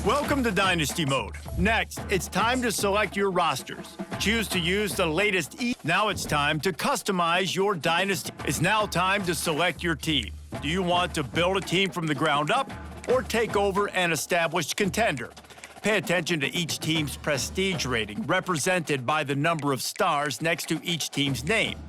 Welcome to Dynasty Mode. Next, it's time to select your rosters. Choose to use the latest Now it's time to customize your Dynasty. It's now time to select your team. Do you want to build a team from the ground up or take over an established contender? Pay attention to each team's prestige rating, represented by the number of stars next to each team's name.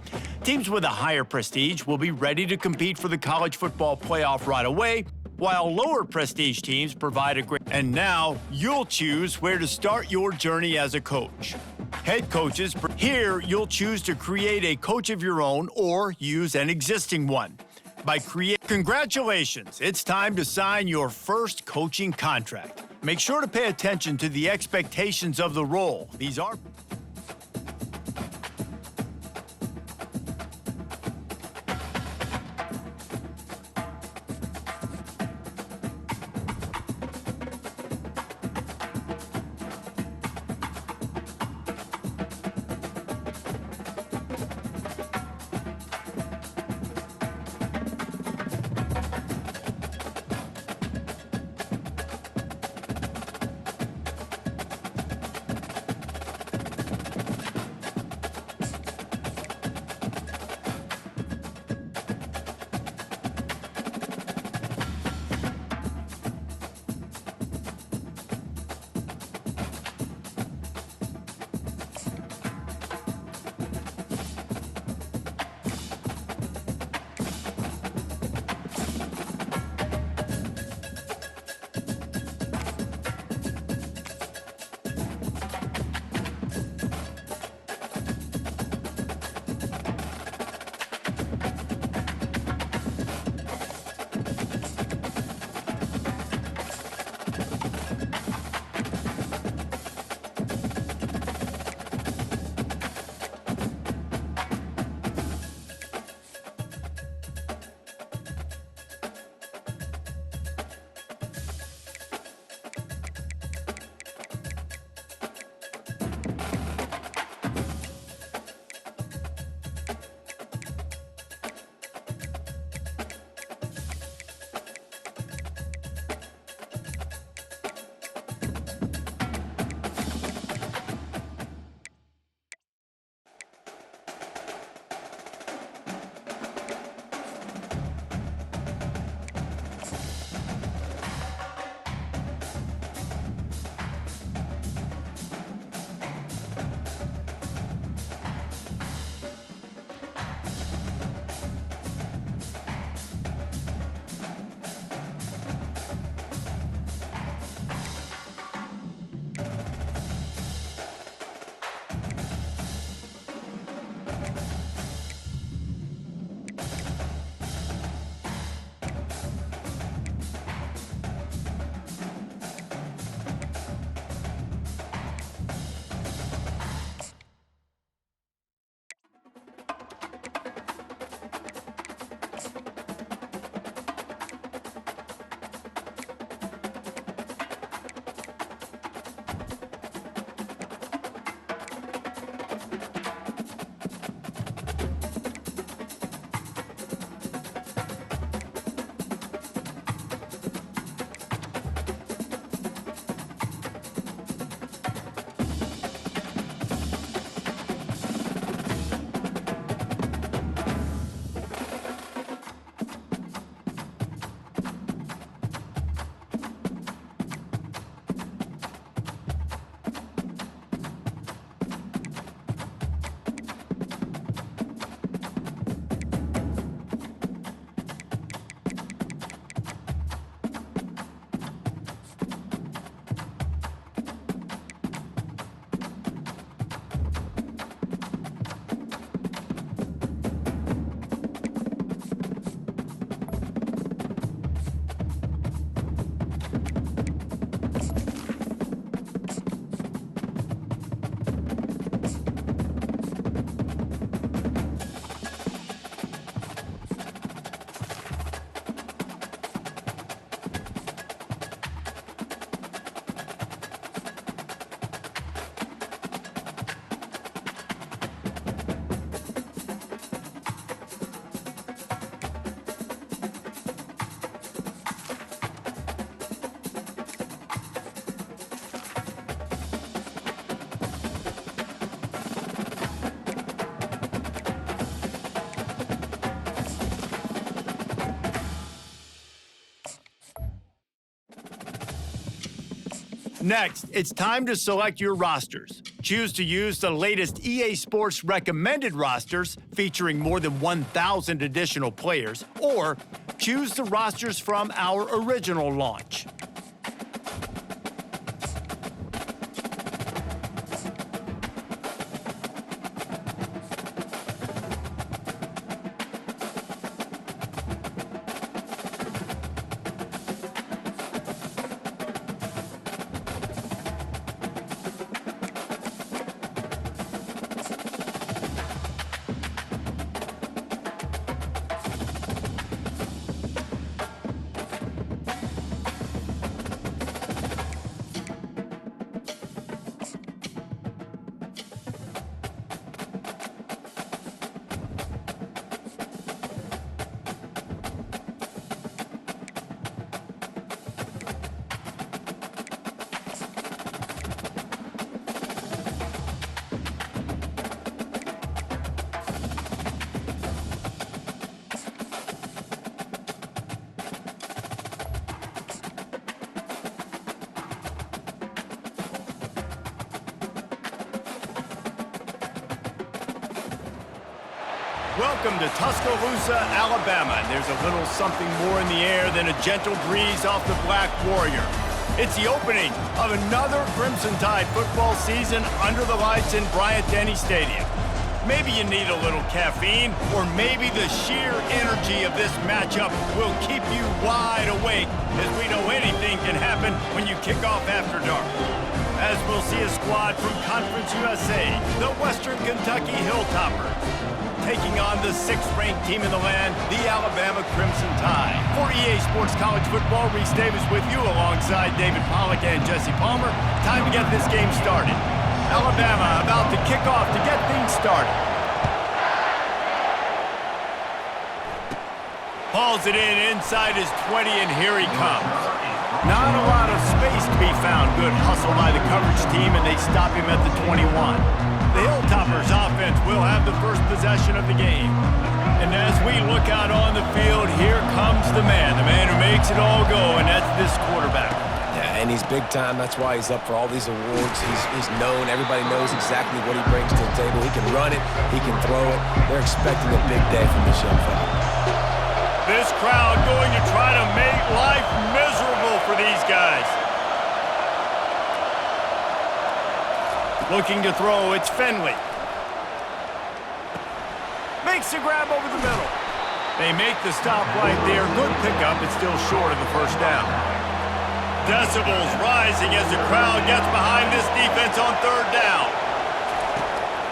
Teams with a higher prestige will be ready to compete for the college football playoff right away, while lower prestige teams provide a great... And now, you'll choose where to start your journey as a coach. Head coaches, here you'll choose to create a coach of your own or use an existing one. Congratulations, it's time to sign your first coaching contract. Make sure to pay attention to the expectations of the role. These are... Next, it's time to select your rosters. Choose to use the latest EA Sports recommended rosters featuring more than 1,000 additional players, or choose the rosters from our original launch. Welcome to Tuscaloosa, Alabama. And there's a little something more in the air than a gentle breeze off the Black Warrior. It's the opening of another Crimson Tide football season under the lights in Bryant-Denny Stadium. Maybe you need a little caffeine, or maybe the sheer energy of this matchup will keep you wide awake, as we know anything can happen when you kick off after dark. As we'll see a squad from Conference USA, the Western Kentucky Hilltoppers, taking on the 6th-ranked team in the land, the Alabama Crimson Tide. For EA Sports College Football, Reese Davis with you alongside David Pollack and Jesse Palmer. Time to get this game started. Alabama about to kick off to get things started. Hauls it in inside his 20, and here he comes. Not a lot of space to be found. Good hustle by the coverage team, and they stop him at the 21. The Hilltoppers offense will have the first possession of the game. And as we look out on the field, here comes the man who makes it all go, and that's this quarterback. Yeah, and he's big time. That's why he's up for all these awards. He's known. Everybody knows exactly what he brings to the table. He can run it. He can throw it. They're expecting a big day from this young fella. This crowd going to try to make life miserable for these guys. Looking to throw, it's Finley. Makes the grab over the middle. They make the stop right there. Good pickup, it's still short of the first down. Decibels rising as the crowd gets behind this defense on 3rd down.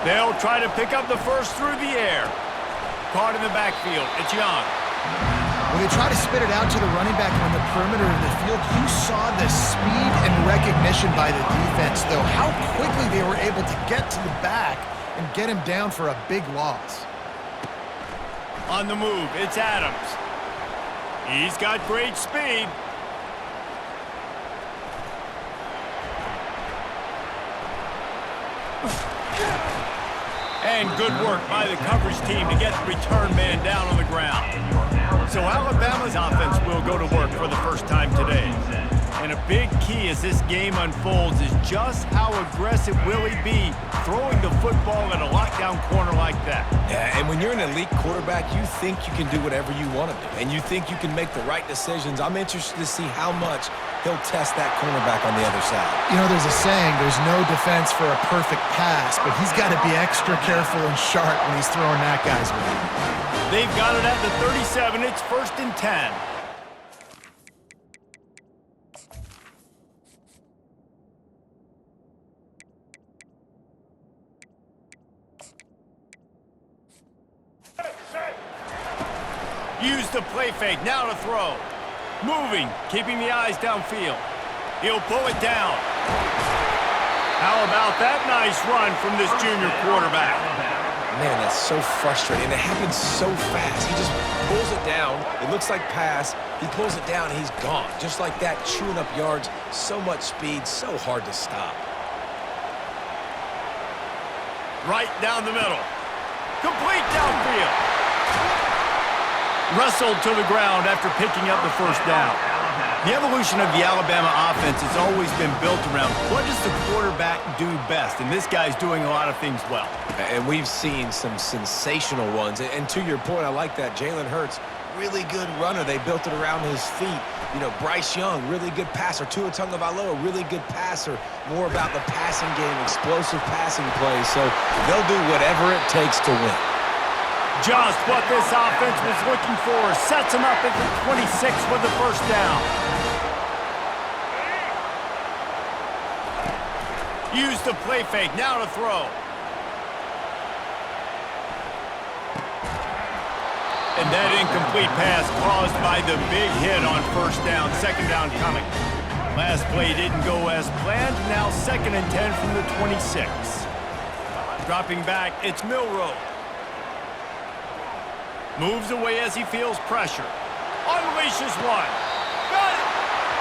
They'll try to pick up the first through the air. Caught in the backfield, it's Young. When they try to spit it out to the running back on the perimeter of the field, you saw the speed and recognition by the defense, though. How quickly they were able to get to the back and get him down for a big loss. On the move, it's Adams. He's got great speed. And good work by the coverage team to get the return man down on the ground. So Alabama's offense will go to work for the first time today. And a big key as this game unfolds is just how aggressive will he be throwing the football in a lockdown corner like that. Yeah, and when you're an elite quarterback, you think you can do whatever you want to do, and you think you can make the right decisions. I'm interested to see how much he'll test that cornerback on the other side. You know, there's a saying, there's no defense for a perfect pass, but he's got to be extra careful and sharp when he's throwing that guy's way. They've got it at the 37. It's 1st and 10. Use the play fake, now to throw. Moving, keeping the eyes downfield. He'll pull it down. How about that nice run from this junior quarterback? Man, that's so frustrating. It happens so fast. He just pulls it down. It looks like pass. He pulls it down, and he's gone. Just like that, chewing up yards. So much speed, so hard to stop. Right down the middle. Complete downfield. Wrestled to the ground after picking up the first down. The evolution of the Alabama offense has always been built around what does the quarterback do best, and this guy's doing a lot of things well. And we've seen some sensational ones. And to your point, I like that. Jalen Hurts, really good runner. They built it around his feet. You know, Bryce Young, really good passer. Tua Tagovailoa, really good passer. More about the passing game, explosive passing plays. So they'll do whatever it takes to win. Just what this offense was looking for. Sets him up at the 26 for the first down. Use the play fake, now to throw. And that incomplete pass caused by the big hit on first down. Second down coming. Last play didn't go as planned. Now 2nd and 10 from the 26. Dropping back, it's Milroe. Moves away as he feels pressure. Unleashes one. Got it.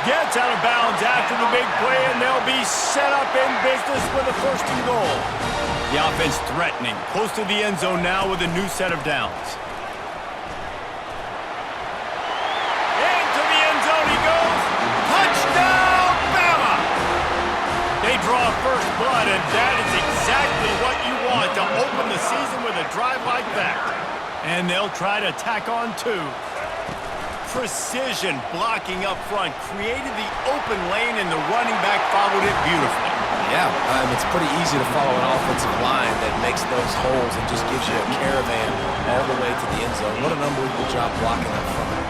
Gets out of bounds after the big play, and they'll be set up in business with a 1st and goal. The offense threatening. Close to the end zone now with a new set of downs. Into the end zone he goes. Touchdown, Bama! They draw first blood, and that is exactly what you want to open the season with a drive like that. And they'll try to tack on 2. Precision blocking up front created the open lane, and the running back followed it beautifully. Yeah, it's pretty easy to follow an offensive line that makes those holes and just gives you a caravan all the way to the end zone. What an unbelievable job blocking up front.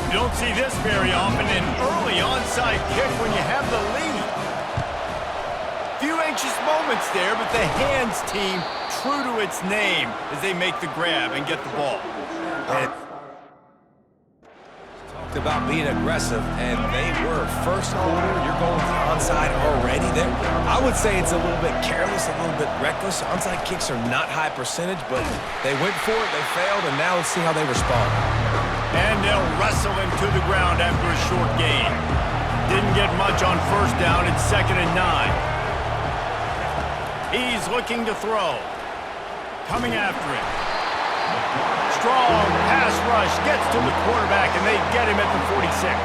You don't see this very often, an early onside kick when you have the lead. Few anxious moments there, but the hands team true to its name as they make the grab and get the ball. Talked about being aggressive, and they were. First quarter, you're going to the onside already there. I would say it's a little bit careless, a little bit reckless. Onside kicks are not high percentage, but they went for it, they failed, and now let's see how they respond. And they'll wrestle him to the ground after a short gain. Didn't get much on first down. It's 2nd and 9. He's looking to throw. Coming after him. Strong pass rush gets to the quarterback, and they get him at the 46.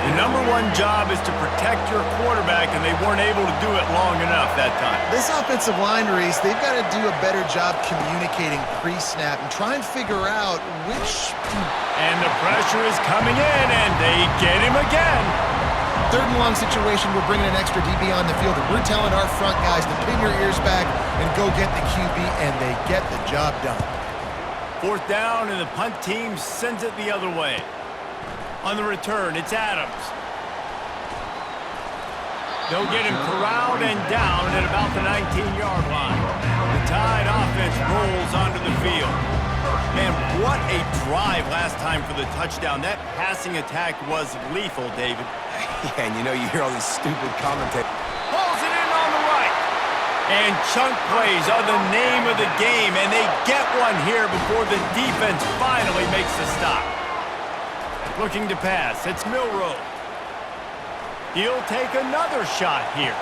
The number one job is to protect your quarterback, and they weren't able to do it long enough that time. This offensive line, Reese, they've got to do a better job communicating pre-snap and try and figure out which... And the pressure is coming in, and they get him again. 3rd and long situation, we're bringing an extra DB on the field, and we're telling our front guys to pin your ears back and go get the QB, and they get the job done. 4th down, and the punt team sends it the other way. On the return, it's Adams. They'll get him corralled and down at about the 19-yard line. The Tide offense rolls onto the field. Man, what a drive last time for the touchdown. That passing attack was lethal, David. Yeah, and you know, you hear all these stupid commentators. Pulls it in on the right. And chunk plays are the name of the game, and they get one here before the defense finally makes the stop. Looking to pass, it's Milroe. He'll take another shot here.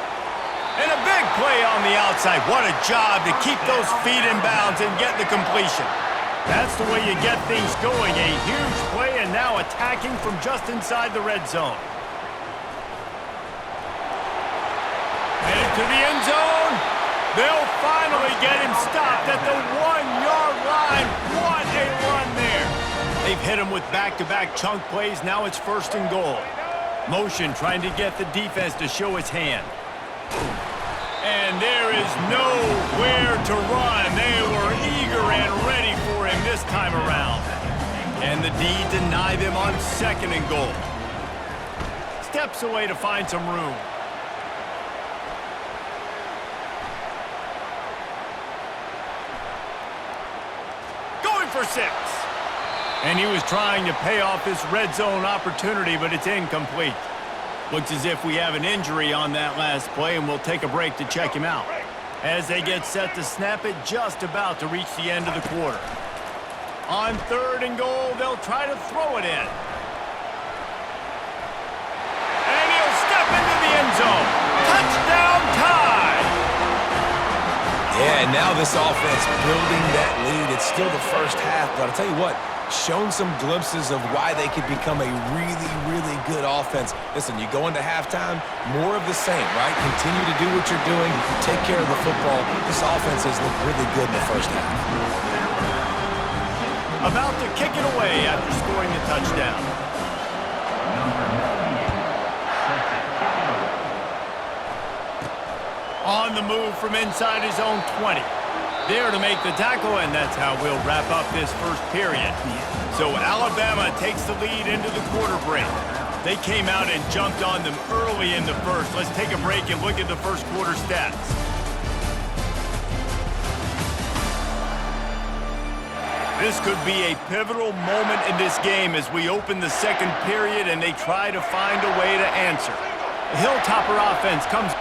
And a big play on the outside. What a job to keep those feet in bounds and get the completion. That's the way you get things going. A huge play, and now attacking from just inside the red zone. Headed to the end zone. They'll finally get him stopped at the 1-yard line. What a run there. They've hit him with back-to-back chunk plays. Now it's 1st and goal. Motion trying to get the defense to show its hand. And there is nowhere to run. They were eager and ready for him this time around. And the D deny them on 2nd and goal. Steps away to find some room. Going for 6. And he was trying to pay off this red zone opportunity, but it's incomplete. Looks as if we have an injury on that last play, and we'll take a break to check him out. As they get set to snap it, just about to reach the end of the quarter. On 3rd and goal, they'll try to throw it in. And he'll step into the end zone. Touchdown, Tide! Yeah, And now this offense building that lead. It's still the first half, but I'll tell you what, shown some glimpses of why they could become a really, really good offense. Listen, you go into halftime, more of the same, right? Continue to do what you're doing, take care of the football. This offense has looked really good in the first half. About to kick it away after scoring the touchdown. On the move from inside his own 20. There to make the tackle, and that's how we'll wrap up this first period. So Alabama takes the lead into the quarter break. They came out and jumped on them early in the first. Let's take a break and look at the first quarter stats. This could be a pivotal moment in this game as we open the second period and they try to find a way to answer. The Hilltopper offense comes.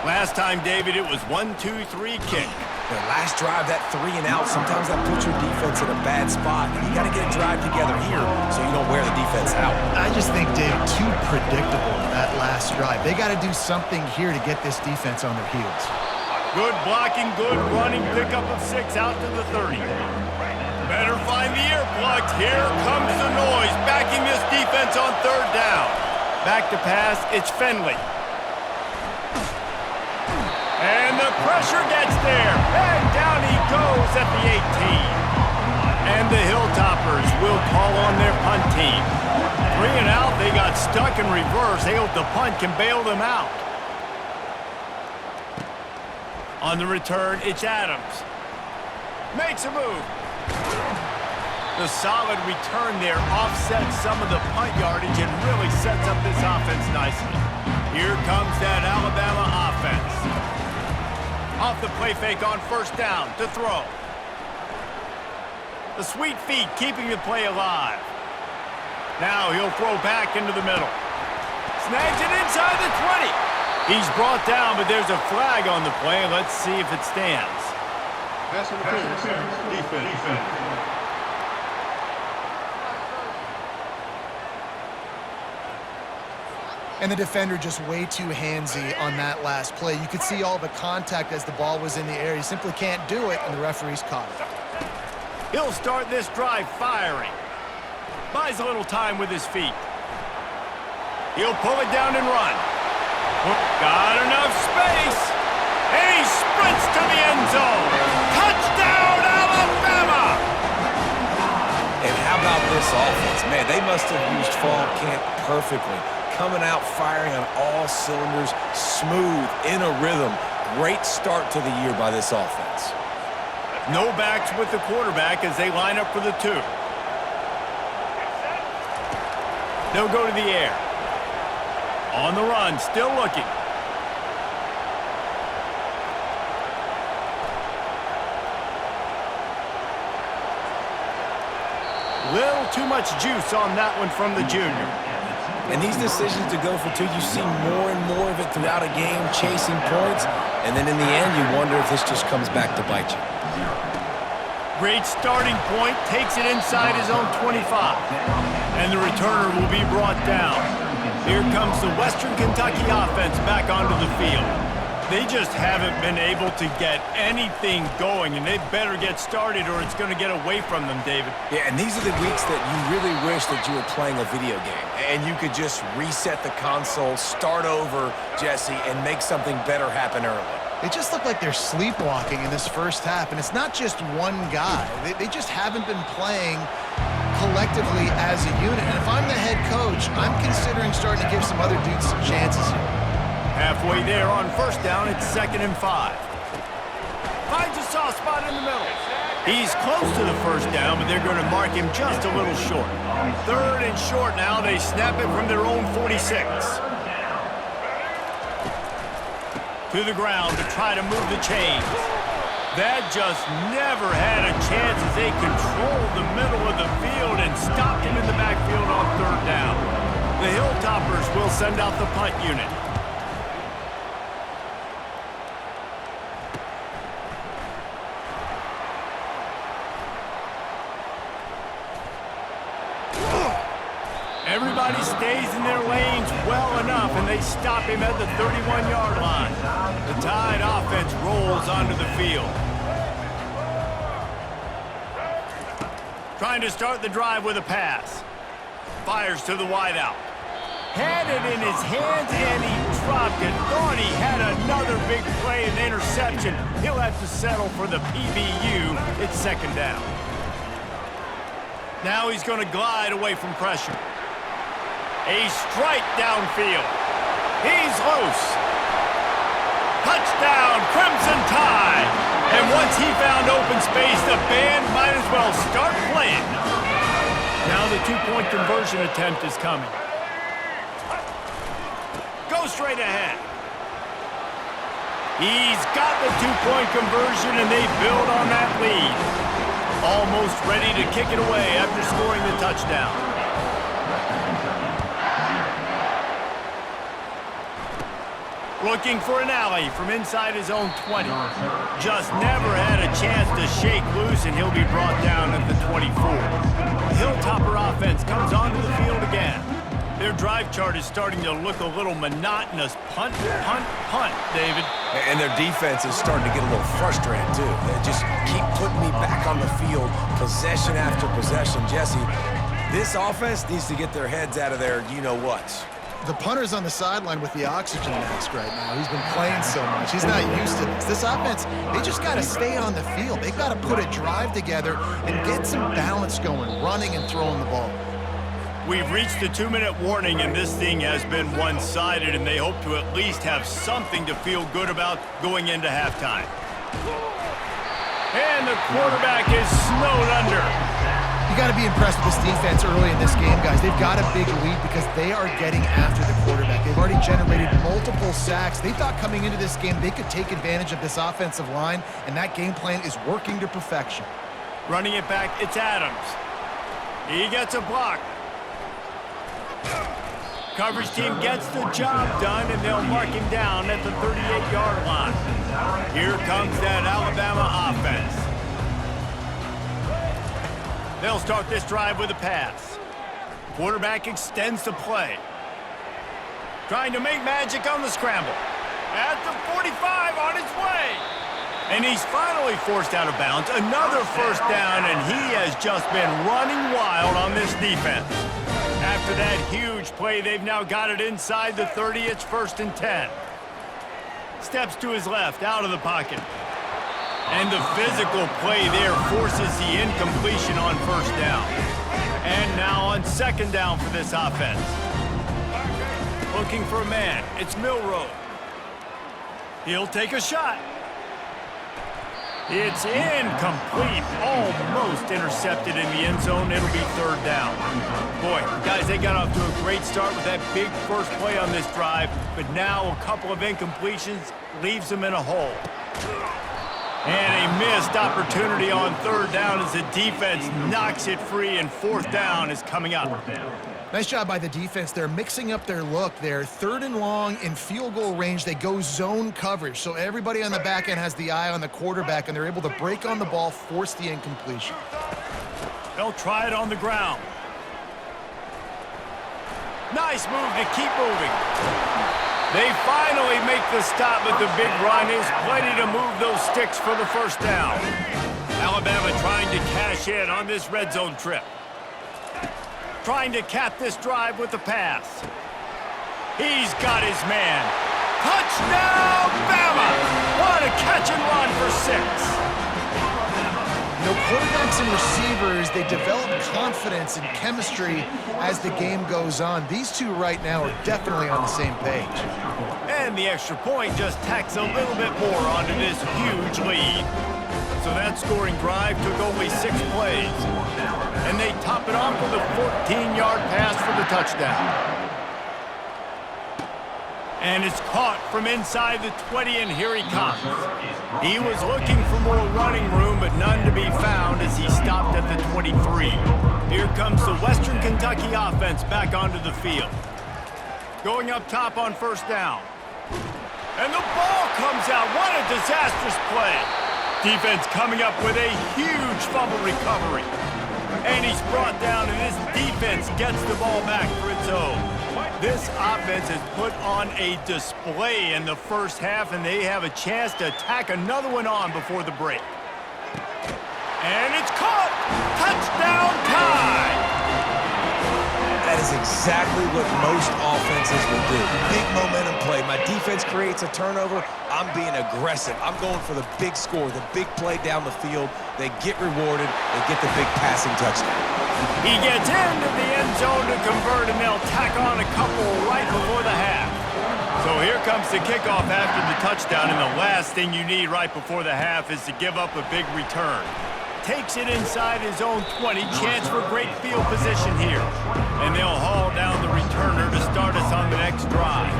Last time, David, it was 1-2-3 kick. The last drive, that 3 and out, sometimes that puts your defense in a bad spot. And you got to get a drive together here so you don't wear the defense out. I just think, Dave, too predictable that last drive. They got to do something here to get this defense on their heels. Good blocking, good running, pickup of 6 out to the 30. Better find the earplugs. Here comes the noise, backing this defense on third down. Back to pass, it's Finley. And the pressure gets there. And down he goes at the 18. And the Hilltoppers will call on their punt team. 3 and out, they got stuck in reverse. They hope the punt can bail them out. On the return, it's Adams. Makes a move. The solid return there offsets some of the punt yardage and really sets up this offense nicely. Here comes that Alabama offense. Off the play fake on first down to throw. The sweet feet keeping the play alive. Now he'll throw back into the middle. Snags it inside the 20. He's brought down, but there's a flag on the play. Let's see if it stands. Pass interference. Defense. And the defender just way too handsy on that last play. You could see all the contact as the ball was in the air. He simply can't do it, and the referee's caught it. He'll start this drive firing. Buys a little time with his feet. He'll pull it down and run. Got enough space. And he sprints to the end zone. Touchdown, Alabama! And how about this offense? Man, they must have used fall camp perfectly. Coming out firing on all cylinders, smooth, in a rhythm. Great start to the year by this offense. No backs with the quarterback as they line up for the 2. They'll go to the air. On the run, still looking. Little too much juice on that one from the junior. And these decisions to go for 2, you see more and more of it throughout a game, chasing points. And then in the end, you wonder if this just comes back to bite you. Great starting point, takes it inside his own 25. And the returner will be brought down. Here comes the Western Kentucky offense back onto the field. They just haven't been able to get anything going, and they better get started or it's going to get away from them, David. Yeah, and these are the weeks that you really wish that you were playing a video game and you could just reset the console, start over, Jesse, and make something better happen early. They just look like they're sleepwalking in this first half, and it's not just one guy. They just haven't been playing collectively as a unit. And if I'm the head coach, I'm considering starting to give some other dudes some chances here. Halfway there on first down, it's 2nd and 5. Finds a soft spot in the middle. He's close to the first down, but they're going to mark him just a little short. 3rd and short now. They snap it from their own 46. To the ground to try to move the chains. That just never had a chance as they controlled the middle of the field and stopped him in the backfield on 3rd down. The Hilltoppers will send out the punt unit. Everybody stays in their lanes well enough, and they stop him at the 31-yard line. The Tide offense rolls onto the field. Trying to start the drive with a pass. Fires to the wideout. Had it in his hands, and he dropped it. Thought he had another big play and interception. He'll have to settle for the PBU. It's 2nd down. Now he's going to glide away from pressure. A strike downfield. He's loose. Touchdown, Crimson Tide. And once he found open space, the band might as well start playing. Now the 2-point conversion attempt is coming. Go straight ahead. He's got the 2-point conversion, and they build on that lead. Almost ready to kick it away after scoring the touchdown. Looking for an alley from inside his own 20. Just never had a chance to shake loose, and he'll be brought down at the 24. The Hilltopper offense comes onto the field again. Their drive chart is starting to look a little monotonous. Punt, punt, punt, David. And their defense is starting to get a little frustrated, too. They just keep putting me back on the field, possession after possession. Jesse, this offense needs to get their heads out of their you-know-whats. The punter's on the sideline with the oxygen mask right now. He's been playing so much. He's not used to this. This offense, they just got to stay on the field. They've got to put a drive together and get some balance going, running and throwing the ball. We've reached the 2-minute warning, and this thing has been one-sided, and they hope to at least have something to feel good about going into halftime. And the quarterback is snowed under. You got to be impressed with this defense early in this game, guys. They've got a big lead because they are getting after the quarterback. They've already generated multiple sacks. They thought coming into this game they could take advantage of this offensive line, and that game plan is working to perfection. Running it back, it's Adams. He gets a block. Coverage team gets the job done, and they'll mark him down at the 38-yard line. Here comes that Alabama offense. They'll start this drive with a pass. Quarterback extends the play. Trying to make magic on the scramble. At the 45 on his way. And he's finally forced out of bounds. Another first down, and he has just been running wild on this defense. After that huge play, they've now got it inside the 30. It's 1st and 10. Steps to his left, out of the pocket. And the physical play there forces the incompletion on 1st down. And now on 2nd down for this offense. Looking for a man. It's Milroe. He'll take a shot. It's incomplete. Almost intercepted in the end zone. It'll be 3rd down. Boy, guys, they got off to a great start with that big first play on this drive, but now a couple of incompletions leaves them in a hole. And a missed opportunity on 3rd down as the defense knocks it free, and 4th down is coming up. Nice job by the defense. They're mixing up their look. They're 3rd and long in field goal range. They go zone coverage, so everybody on the back end has the eye on the quarterback, and they're able to break on the ball, force the incompletion. They'll try it on the ground. Nice move to keep moving. They finally make the stop, but the big run is plenty to move those sticks for the 1st down. Alabama trying to cash in on this red zone trip. Trying to cap this drive with the pass. He's got his man. Touchdown, Bama! What a catch and run for 6. You know, quarterbacks and receivers, they develop confidence and chemistry as the game goes on. These two right now are definitely on the same page. And the extra point just tacks a little bit more onto this huge lead. So that scoring drive took only 6 plays. And they top it off with a 14-yard pass for the touchdown. And it's caught from inside the 20, and here he comes. He was looking for more running room, but none to be found as he stopped at the 23. Here comes the Western Kentucky offense back onto the field. Going up top on first down. And the ball comes out. What a disastrous play. Defense coming up with a huge fumble recovery. And he's brought down, and this defense gets the ball back for its own. This offense has put on a display in the first half, and they have a chance to tack another one on before the break. And it's caught! Touchdown tie! That is exactly what most offenses will do. Big momentum play. My defense creates a turnover. I'm being aggressive. I'm going for the big score, the big play down the field. They get rewarded. They get the big passing touchdown. He gets into the end zone to convert, and they'll tack on a couple right before the half. So here comes the kickoff after the touchdown, and the last thing you need right before the half is to give up a big return. Takes it inside his own 20, chance for great field position here. And they'll haul down the returner to start us on the next drive.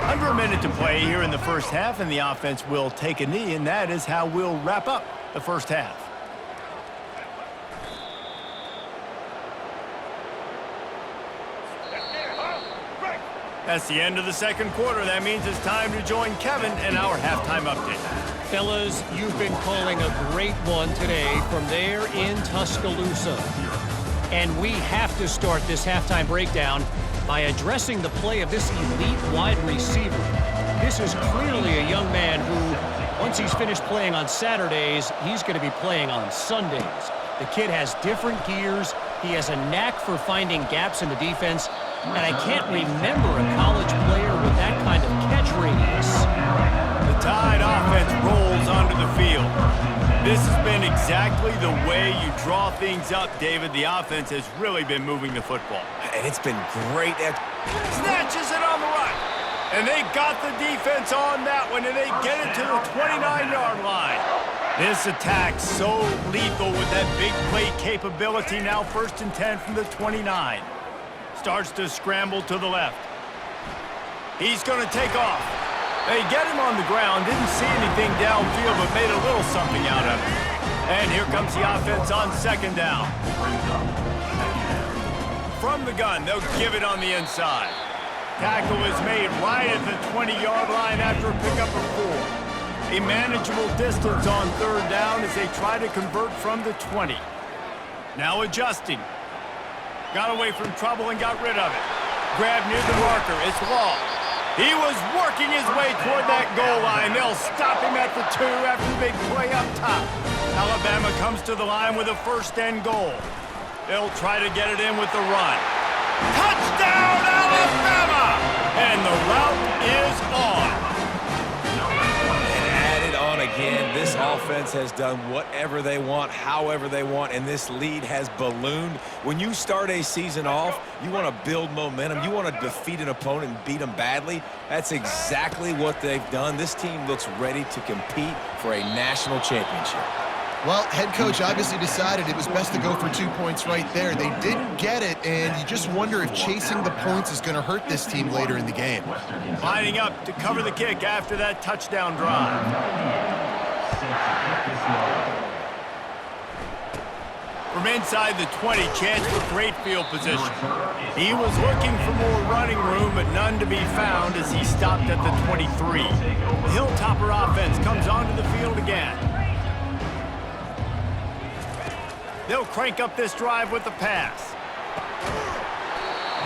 Under a minute to play here in the first half, and the offense will take a knee, and that is how we'll wrap up the first half. That's the end of the second quarter. That means it's time to join Kevin in our halftime update. Fellas, you've been calling a great one today from there in Tuscaloosa. And we have to start this halftime breakdown by addressing the play of this elite wide receiver. This is clearly a young man who, once he's finished playing on Saturdays, he's going to be playing on Sundays. The kid has different gears. He has a knack for finding gaps in the defense. And I can't remember a college player with that kind of catch radius. The Tide offense rolls onto the field. This has been exactly the way you draw things up, David. The offense has really been moving the football. And it's been great. Snatches it on the right. And they got the defense on that one, and they get it to the 29-yard line. This attack so lethal with that big play capability. Now 1st and 10 from the 29. Starts to scramble to the left. He's going to take off. They get him on the ground. Didn't see anything downfield, but made a little something out of it. And here comes the offense on 2nd down. From the gun, they'll give it on the inside. Tackle is made right at the 20-yard line after a pickup of 4. A manageable distance on 3rd down as they try to convert from the 20. Now adjusting. Got away from trouble and got rid of it. Grab near the marker. It's Law. He was working his way toward that goal line. They'll stop him at the 2 after the big play up top. Alabama comes to the line with a 1st and goal. They'll try to get it in with the run. Touchdown, Alabama! And the route is on. Again, this offense has done whatever they want, however they want, and this lead has ballooned. When you start a season off, you want to build momentum. You want to defeat an opponent and beat them badly. That's exactly what they've done. This team looks ready to compete for a national championship. Well, head coach obviously decided it was best to go for 2 points right there. They didn't get it, and you just wonder if chasing the points is going to hurt this team later in the game. Lining up to cover the kick after that touchdown drive. From inside the 20, chance for great field position. He was looking for more running room, but none to be found as he stopped at the 23. The Hilltopper offense comes onto the field again. They'll crank up this drive with the pass.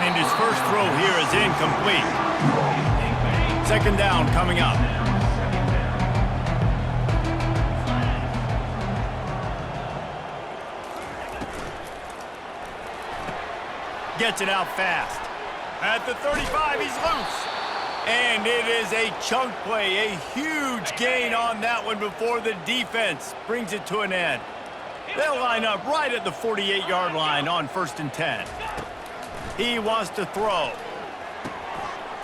And his first throw here is incomplete. 2nd down coming up. Gets it out fast. At the 35, he's loose. And it is a chunk play, a huge gain on that one before the defense brings it to an end. They'll line up right at the 48-yard line on 1st and 10. He wants to throw.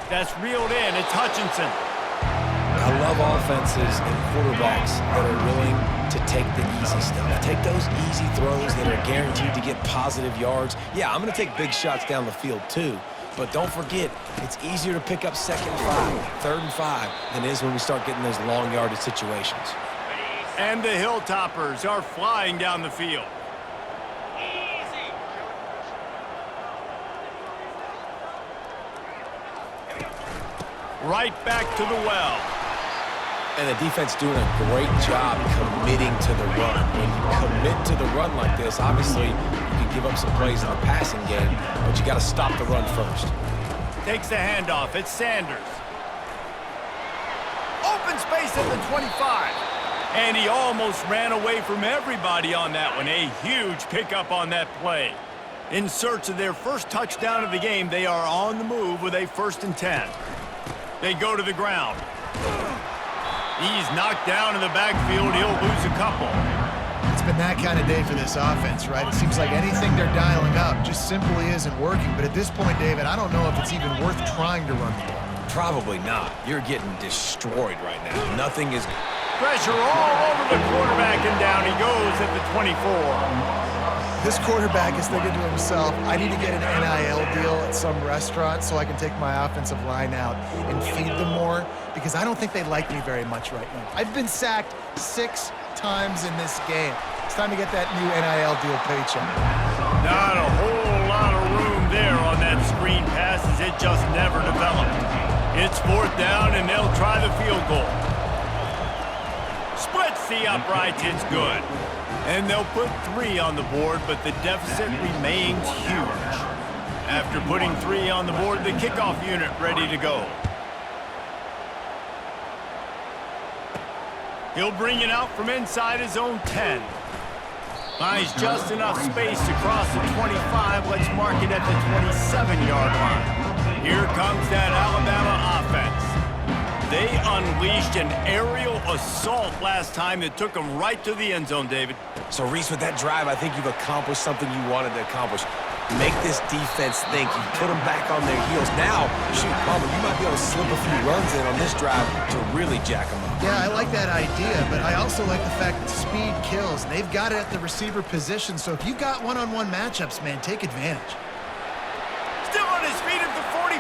That's reeled in. It's Hutchinson. I love offenses and quarterbacks that are willing to take the easy stuff. Take those easy throws that are guaranteed to get positive yards. Yeah, I'm going to take big shots down the field too. But don't forget, it's easier to pick up 2nd and 5, 3rd and 5 than it is when we start getting those long yardage situations. And the Hilltoppers are flying down the field. Right back to the well. And the defense doing a great job committing to the run. When you commit to the run like this, obviously you can give up some plays in the passing game, but you got to stop the run first. Takes the handoff. It's Sanders. Open space at the 25. And he almost ran away from everybody on that one. A huge pickup on that play. In search of their first touchdown of the game, they are on the move with a 1st and 10. They go to the ground. He's knocked down in the backfield. He'll lose a couple. It's been that kind of day for this offense, right? It seems like anything they're dialing up just simply isn't working. But at this point, David, I don't know if it's even worth trying to run the ball. Probably not. You're getting destroyed right now. Nothing is... Pressure all over the quarterback, and down he goes at the 24. This quarterback is thinking to himself, I need to get an NIL deal at some restaurant so I can take my offensive line out and feed them more, because I don't think they like me very much right now. I've been sacked 6 times in this game. It's time to get that new NIL deal paycheck. Not a whole lot of room there on that screen pass, as it just never developed. It's 4th down, and they'll try the field goal. Splits the uprights, it's good. And they'll put 3 on the board, but the deficit remains huge. After putting 3 on the board, the kickoff unit ready to go. He'll bring it out from inside his own 10. Finds just enough space to cross the 25. Let's mark it at the 27-yard line. Here comes that Alabama offense. They unleashed an aerial assault last time that took them right to the end zone, David. So, Reese, with that drive, I think you've accomplished something you wanted to accomplish. Make this defense think. You put them back on their heels. Now, shoot, Palmer, you might be able to slip a few runs in on this drive to really jack them up. Yeah, I like that idea, but I also like the fact that speed kills. They've got it at the receiver position, so if you've got one-on-one matchups, man, take advantage. Still on his feet at the 45.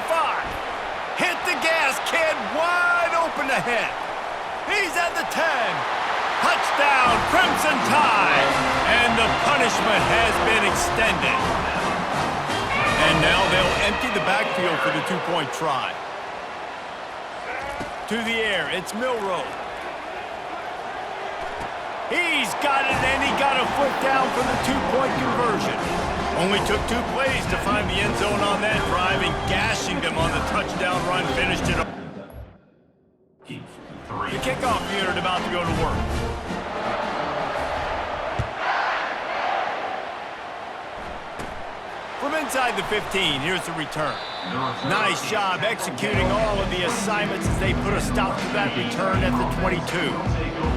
Hit the gas, kid. Wide open ahead. He's at the 10. Touchdown, Crimson Tide. And the punishment has been extended. And now they'll empty the backfield for the 2-point try. To the air, it's Milroe. He's got it, and he got a foot down for the 2-point conversion. Only took 2 plays to find the end zone on that drive, and gashing them on the touchdown run finished it up. The kickoff unit about to go to work. From inside the 15, here's the return. Nice job executing all of the assignments as they put a stop to that return at the 22.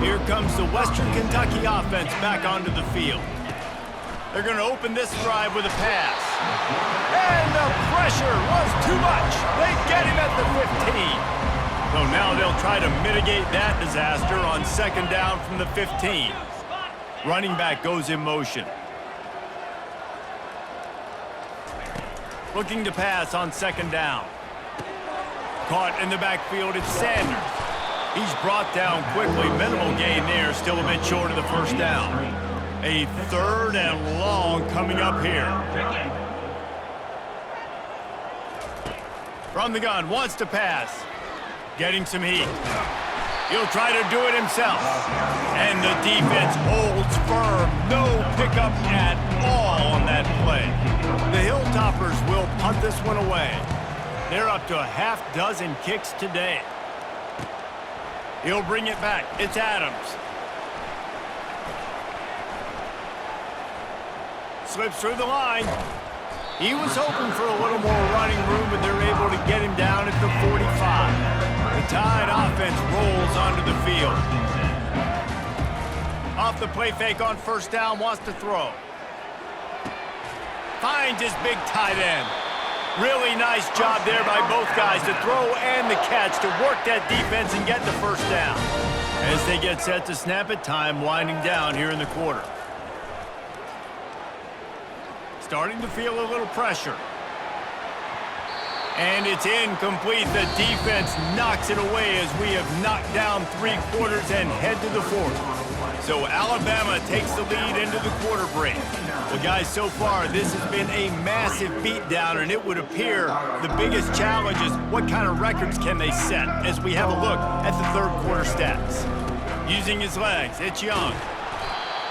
Here comes the Western Kentucky offense back onto the field. They're going to open this drive with a pass. And the pressure was too much. They get him at the 15. So now they'll try to mitigate that disaster on 2nd down from the 15. Running back goes in motion. Looking to pass on 2nd down. Caught in the backfield, it's Sanders. He's brought down quickly. Minimal gain there, still a bit short of the 1st down. A 3rd and long coming up here. From the gun, wants to pass. Getting some heat. He'll try to do it himself. And the defense holds firm. No pickup at all on that play. The Hilltoppers will punt this one away. They're up to a half-dozen kicks today. He'll bring it back. It's Adams. Slips through the line. He was hoping for a little more running room, but they're able to get him down at the 45. The Tide offense rolls onto the field. Off the play fake on 1st down, wants to throw. Finds his big tight end. Really nice job there by both guys to throw and the catch to work that defense and get the 1st down. As they get set to snap it, time winding down here in the quarter. Starting to feel a little pressure. And it's incomplete. The defense knocks it away as we have knocked down 3 quarters and head to the 4th. So Alabama takes the lead into the quarter break. Well, guys, so far this has been a massive beatdown, and it would appear the biggest challenge is what kind of records can they set as we have a look at the 3rd quarter stats. Using his legs, it's Young.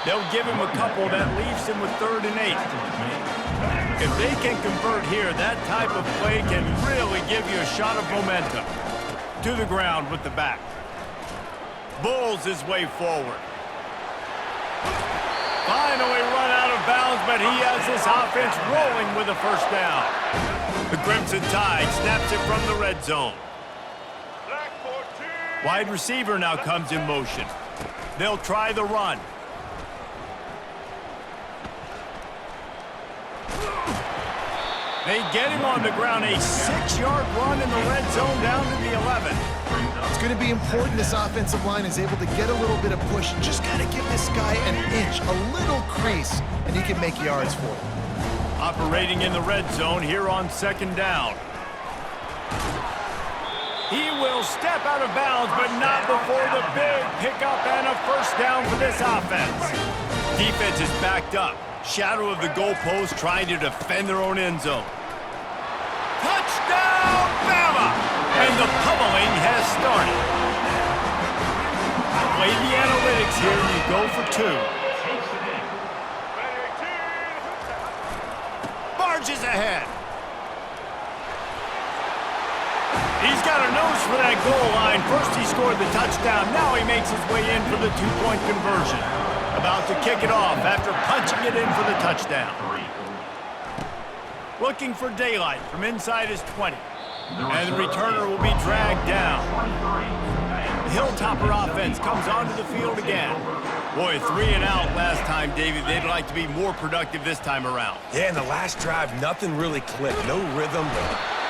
They'll give him a couple that leaves him with 3rd and 8. If they can convert here, that type of play can really give you a shot of momentum. To the ground with the back. Bulls his way forward. Finally run out of bounds, but he has this offense rolling with a 1st down. The Crimson Tide snaps it from the red zone. Wide receiver now comes in motion. They'll try the run. They get him on the ground, a 6-yard run in the red zone down to the 11. It's going to be important this offensive line is able to get a little bit of push. Just got to give this guy an inch, a little crease, and he can make yards for it. Operating in the red zone here on 2nd down. He will step out of bounds, but not before the big pickup and a 1st down for this offense. Defense is backed up. Shadow of the goalpost trying to defend their own end zone. Touchdown, Bama! And the pummeling has started. Play the analytics here. You go for 2. Barges ahead. He's got a nose for that goal line. First he scored the touchdown. Now he makes his way in for the 2-point conversion. About to kick it off after punching it in for the touchdown. Looking for daylight from inside his 20. And the returner will be dragged down. The Hilltopper offense comes onto the field again. Boy, 3 and out last time, David. They'd like to be more productive this time around. Yeah, in the last drive, nothing really clicked. No rhythm.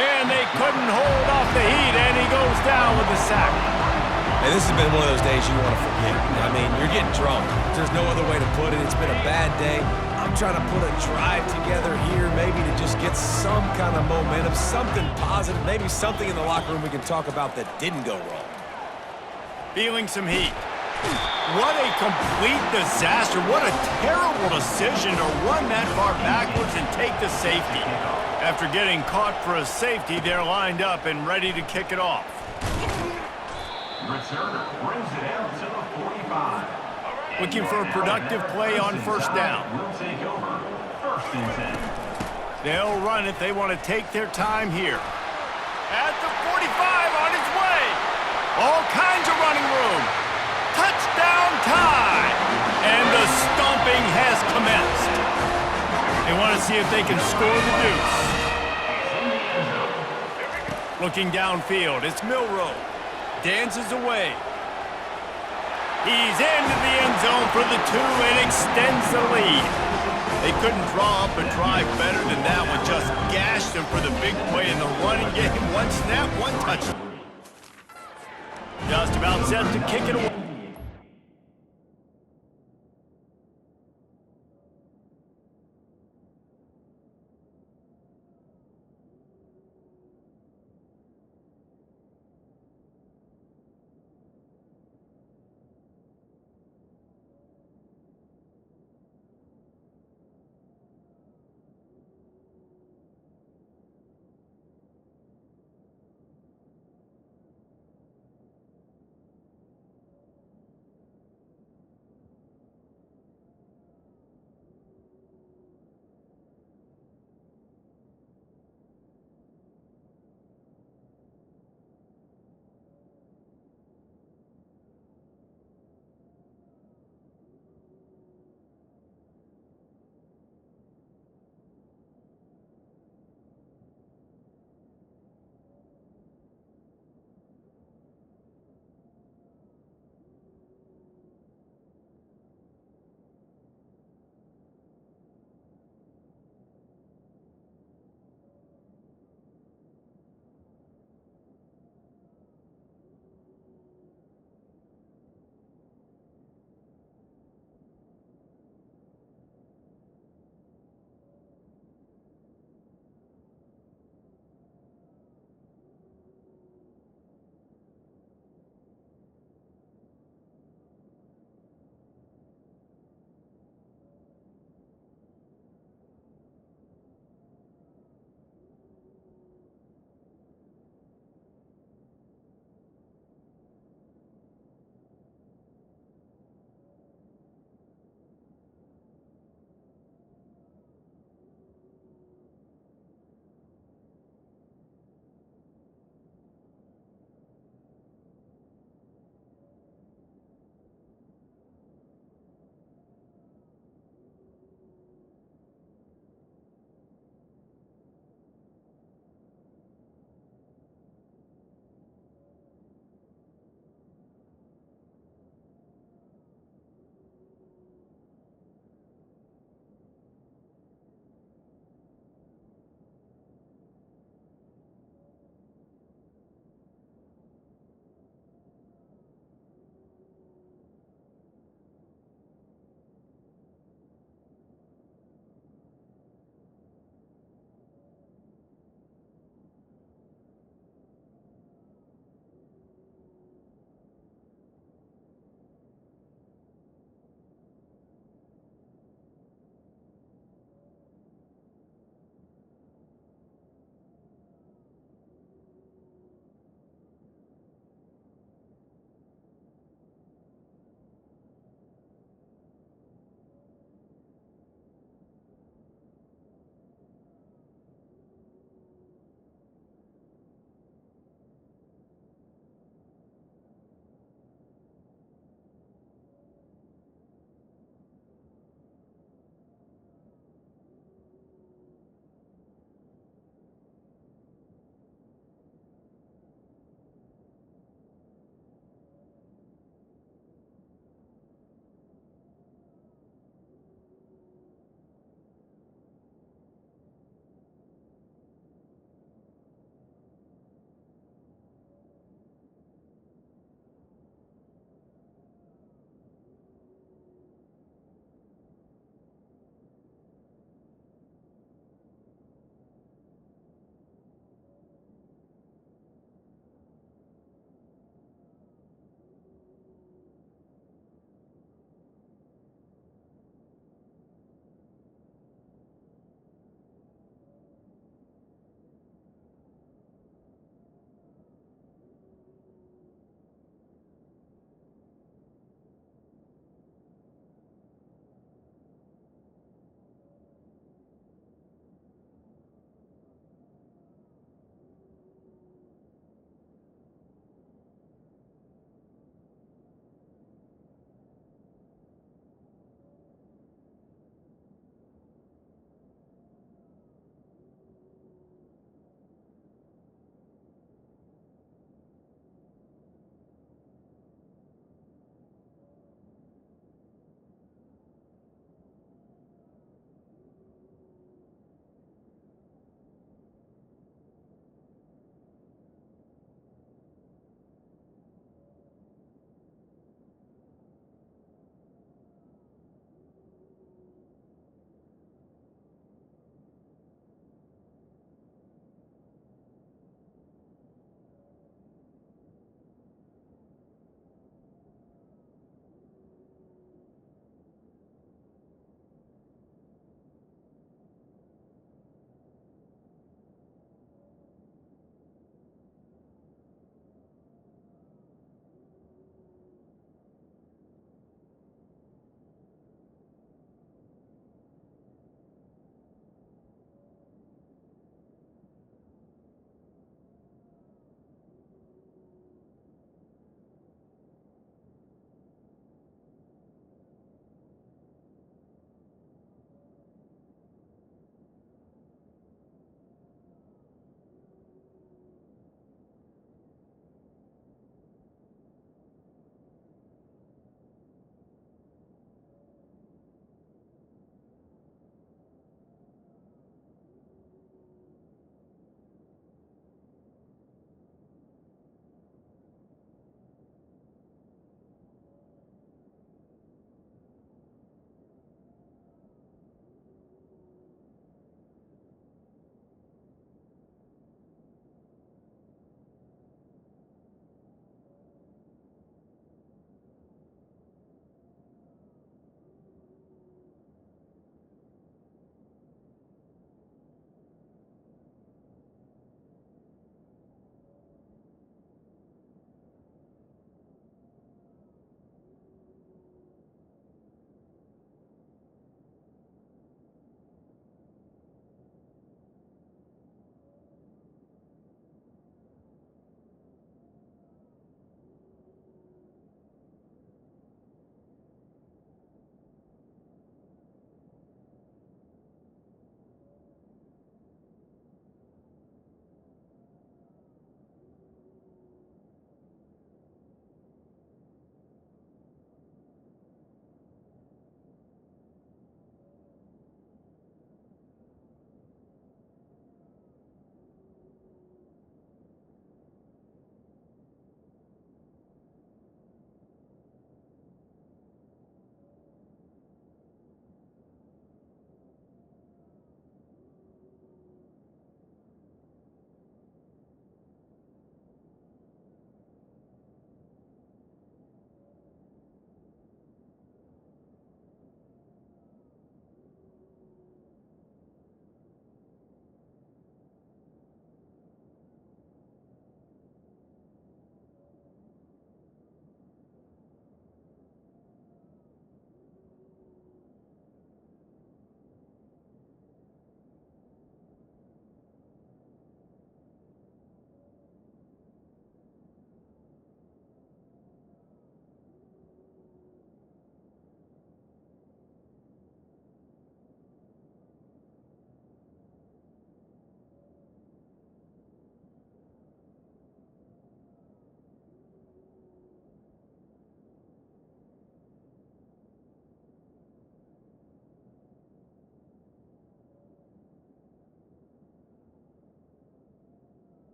And they couldn't hold off the heat, and he goes down with a sack. And this has been one of those days you want to forget. I mean, you're getting drunk. There's no other way to put it. It's been a bad day. I'm trying to put a drive together here, maybe to just get some kind of momentum, something positive, maybe something in the locker room we can talk about that didn't go wrong. Feeling some heat. What a complete disaster. What a terrible decision to run that far backwards and take the safety. After getting caught for a safety, they're lined up and ready to kick it off. Returner brings it out to the 45. Looking for a productive play on 1st down. Will take over 1st and 10. They'll run it. They want to take their time here. At the 45 on his way. All kinds of running room. Touchdown time. And the stomping has commenced. They want to see if they can score the deuce. Looking downfield, it's Milroe. Dances away. He's into the end zone for the 2 and extends the lead. They couldn't draw up a drive better than that one. Just gashed him for the big play in the running game. 1 snap, 1 touchdown. Just about set to kick it away.